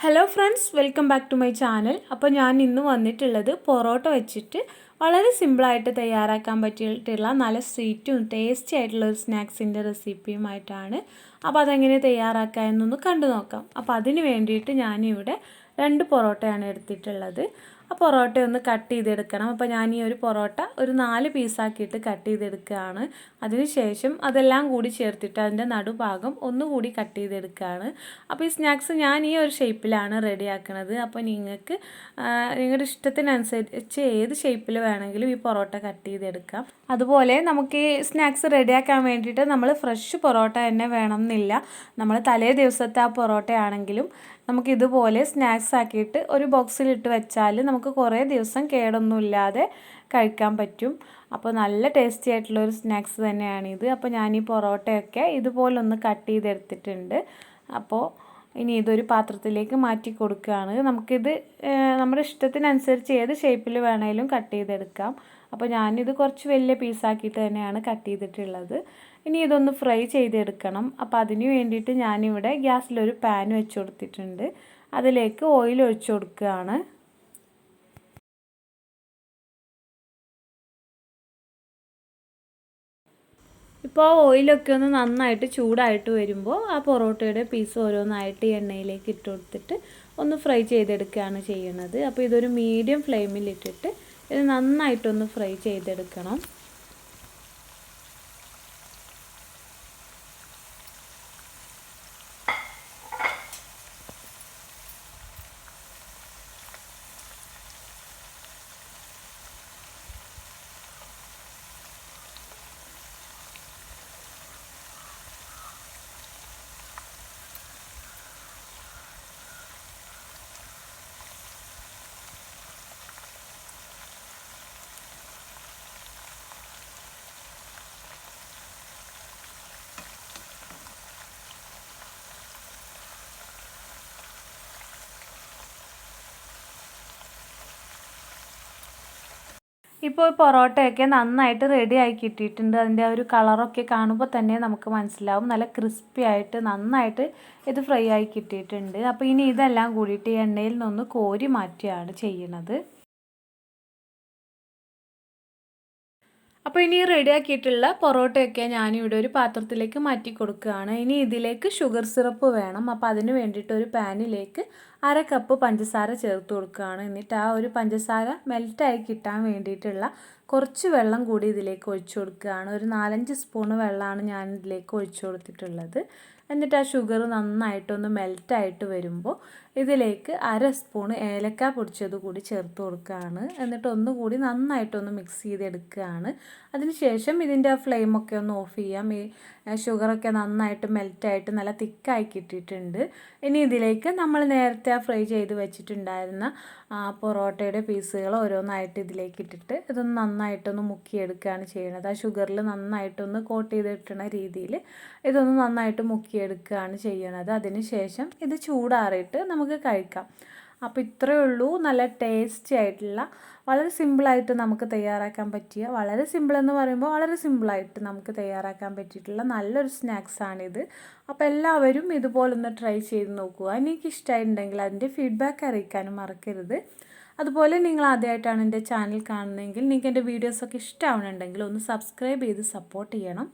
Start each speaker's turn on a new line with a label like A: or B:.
A: Hello friends, welcome back to my channel. അപ്പോൾ ഞാൻ ഇന്ന് വന്നിട്ടുള്ളത് പൊറോട്ട വെച്ചിട്ട് വളരെ സിമ്പിളായിട്ട് തയ്യാറാക്കാൻ പറ്റിയിട്ടുള്ള നല്ല സ്വീറ്റും ടേസ്റ്റി ആയിട്ടുള്ള ഒരു സ്നാക്സിൻ്റെ റെസിപ്പിയുമായിട്ടാണ്. അപ്പോൾ അതെങ്ങനെ തയ്യാറാക്കുക എന്നൊന്ന് കണ്ടു നോക്കാം. അപ്പോൾ അതിന് വേണ്ടിയിട്ട് ഞാനിവിടെ 2 പൊറോട്ടയാണ് എടുത്തിട്ടുള്ളത്. ആ പൊറോട്ട ഒന്ന് കട്ട് ചെയ്തെടുക്കണം. അപ്പോൾ ഞാൻ ഈ ഒരു പൊറോട്ട ഒരു 4 പീസാക്കിയിട്ട് കട്ട് ചെയ്തെടുക്കുകയാണ്. അതിനുശേഷം അതെല്ലാം കൂടി ചേർത്തിട്ട് അതിൻ്റെ നടുഭാഗം ഒന്നുകൂടി കട്ട് ചെയ്തെടുക്കുകയാണ്. അപ്പോൾ ഈ സ്നാക്സ് ഞാൻ ഈ ഒരു ഷേപ്പിലാണ് റെഡിയാക്കുന്നത്. അപ്പോൾ നിങ്ങൾക്ക് നിങ്ങളുടെ ഇഷ്ടത്തിനനുസരിച്ച് ഏത് ഷേപ്പിൽ വേണമെങ്കിലും ഈ പൊറോട്ട കട്ട് ചെയ്തെടുക്കാം. അതുപോലെ നമുക്ക് ഈ സ്നാക്സ് റെഡിയാക്കാൻ വേണ്ടിയിട്ട് നമ്മൾ ഫ്രഷ് പൊറോട്ട തന്നെ വേണം എന്നില്ല. നമ്മൾ തലേ ദിവസത്തെ ആ പൊറോട്ട ആണെങ്കിലും നമുക്ക് ഇതുപോലെ സ്നാക്സ് ആക്കിയിട്ട് ഒരു ബോക്സിലിട്ട് വെച്ചാൽ നമുക്ക് കുറേ ദിവസം കേടൊന്നുമില്ലാതെ കഴിക്കാൻ പറ്റും. അപ്പോൾ നല്ല ടേസ്റ്റി ആയിട്ടുള്ളൊരു സ്നാക്സ് തന്നെയാണിത്. അപ്പോൾ ഞാൻ ഈ പൊറോട്ടയൊക്കെ ഇതുപോലൊന്ന് കട്ട് ചെയ്തെടുത്തിട്ടുണ്ട്. അപ്പോൾ ഇനി ഇതൊരു പാത്രത്തിലേക്ക് മാറ്റി കൊടുക്കുകയാണ്. നമുക്കിത് നമ്മുടെ ഇഷ്ടത്തിനനുസരിച്ച് ഏത് ഷേപ്പിൽ വേണമെങ്കിലും കട്ട് ചെയ്തെടുക്കാം. അപ്പോൾ ഞാനിത് കുറച്ച് വലിയ പീസാക്കിയിട്ട് തന്നെയാണ് കട്ട് ചെയ്തിട്ടുള്ളത്. ഇനി ഇതൊന്ന് ഫ്രൈ ചെയ്തെടുക്കണം. അപ്പോൾ അതിന് വേണ്ടിയിട്ട് ഞാനിവിടെ ഗ്യാസിലൊരു പാൻ വെച്ച് കൊടുത്തിട്ടുണ്ട്. അതിലേക്ക് ഓയിൽ ഒഴിച്ച് കൊടുക്കുകയാണ്. ഇപ്പോൾ ഓയിലൊക്കെ ഒന്ന് നന്നായിട്ട് ചൂടായിട്ട് വരുമ്പോൾ ആ പൊറോട്ടയുടെ പീസ് ഓരോന്നായിട്ട് എണ്ണയിലേക്ക് ഇട്ട് കൊടുത്തിട്ട് ഒന്ന് ഫ്രൈ ചെയ്തെടുക്കുകയാണ് ചെയ്യുന്നത്. അപ്പോൾ ഇതൊരു മീഡിയം ഫ്ലെയിമിലിട്ടിട്ട് ഇത് നന്നായിട്ടൊന്ന് ഫ്രൈ ചെയ്തെടുക്കണം. ഇപ്പോൾ പൊറോട്ടയൊക്കെ നന്നായിട്ട് റെഡി ആയി കിട്ടിയിട്ടുണ്ട്. അതിൻ്റെ ആ ഒരു കളറൊക്കെ കാണുമ്പോൾ തന്നെ നമുക്ക് മനസ്സിലാവും നല്ല ക്രിസ്പി ആയിട്ട് നന്നായിട്ട് ഇത് ഫ്രൈ ആയി കിട്ടിയിട്ടുണ്ട്. അപ്പോൾ ഇനി ഇതെല്ലാം കൂടിയിട്ട് എണ്ണയിൽ നിന്ന് കോരി മാറ്റുകയാണ് ചെയ്യുന്നത്. അപ്പോൾ ഇനി റെഡിയാക്കിയിട്ടുള്ള പൊറോട്ടയൊക്കെ ഞാനിവിടെ ഒരു പാത്രത്തിലേക്ക് മാറ്റി കൊടുക്കുകയാണ്. ഇനി ഇതിലേക്ക് ഷുഗർ സിറപ്പ് വേണം. അപ്പോൾ അതിന് വേണ്ടിയിട്ട് ഒരു പാനിലേക്ക് 1/2 കപ്പ് പഞ്ചസാര ചേർത്ത് കൊടുക്കുകയാണ്. എന്നിട്ട് ആ ഒരു പഞ്ചസാര മെൽറ്റായി കിട്ടാൻ വേണ്ടിയിട്ടുള്ള കുറച്ച് വെള്ളം കൂടി ഇതിലേക്ക് ഒഴിച്ചു കൊടുക്കുകയാണ്. ഒരു 4-5 സ്പൂൺ വെള്ളമാണ് ഞാൻ ഇതിലേക്ക് ഒഴിച്ചു കൊടുത്തിട്ടുള്ളത്. എന്നിട്ട് ആ ഷുഗർ നന്നായിട്ടൊന്ന് മെൽറ്റായിട്ട് വരുമ്പോൾ ഇതിലേക്ക് 1/2 സ്പൂൺ ഏലക്ക പൊടിച്ചത് കൂടി ചേർത്ത് കൊടുക്കുകയാണ്. എന്നിട്ട് ഒന്നുകൂടി നന്നായിട്ടൊന്ന് മിക്സ് ചെയ്തെടുക്കുകയാണ്. അതിനുശേഷം ഇതിൻ്റെ ഫ്ലെയിമൊക്കെ ഒന്ന് ഓഫ് ചെയ്യാം. ഈ ഷുഗറൊക്കെ നന്നായിട്ട് മെൽറ്റായിട്ട് നല്ല തിക്കായി കിട്ടിയിട്ടുണ്ട്. ഇനി ഇതിലേക്ക് നമ്മൾ നേരത്തെ ഫ്രൈ ചെയ്ത് വെച്ചിട്ടുണ്ടായിരുന്ന പൊറോട്ടയുടെ പീസുകൾ ഓരോന്നായിട്ട് ഇതിലേക്ക് ഇട്ടിട്ട് ഇതൊന്ന് നന്നായിട്ടൊന്ന് മുക്കിയെടുക്കുകയാണ് ചെയ്യുന്നത്. ആ ഷുഗറിൽ നന്നായിട്ടൊന്ന് കോട്ട് ചെയ്തിട്ടുള്ള രീതിയിൽ ഇതൊന്ന് നന്നായിട്ട് മുക്കിയെടുക്കുകയാണ് ചെയ്യുന്നത്. അതിനുശേഷം ഇത് ചൂടാറിയിട്ട് നമുക്ക് കഴിക്കാം. അപ്പോൾ ഇത്രയേ ഉള്ളൂ. നല്ല ടേസ്റ്റി ആയിട്ടുള്ള വളരെ സിമ്പിളായിട്ട് നമുക്ക് തയ്യാറാക്കാൻ പറ്റിയ, വളരെ സിമ്പിളെന്ന് പറയുമ്പോൾ വളരെ സിമ്പിളായിട്ട് നമുക്ക് തയ്യാറാക്കാൻ പറ്റിയിട്ടുള്ള നല്ലൊരു സ്നാക്സാണിത്. അപ്പോൾ എല്ലാവരും ഇതുപോലൊന്ന് ട്രൈ ചെയ്ത് നോക്കുക. എനിക്ക് ഇഷ്ടമായിട്ടുണ്ടെങ്കിൽ അതിൻ്റെ ഫീഡ്ബാക്ക് അറിയിക്കാനും മറക്കരുത്. അതുപോലെ നിങ്ങൾ ആദ്യമായിട്ടാണ് എൻ്റെ ചാനൽ കാണുന്നതെങ്കിൽ നിങ്ങൾക്ക് എൻ്റെ വീഡിയോസൊക്കെ ഇഷ്ടമാവുന്നുണ്ടെങ്കിൽ ഒന്ന് സബ്സ്ക്രൈബ് ചെയ്ത് സപ്പോർട്ട് ചെയ്യണം.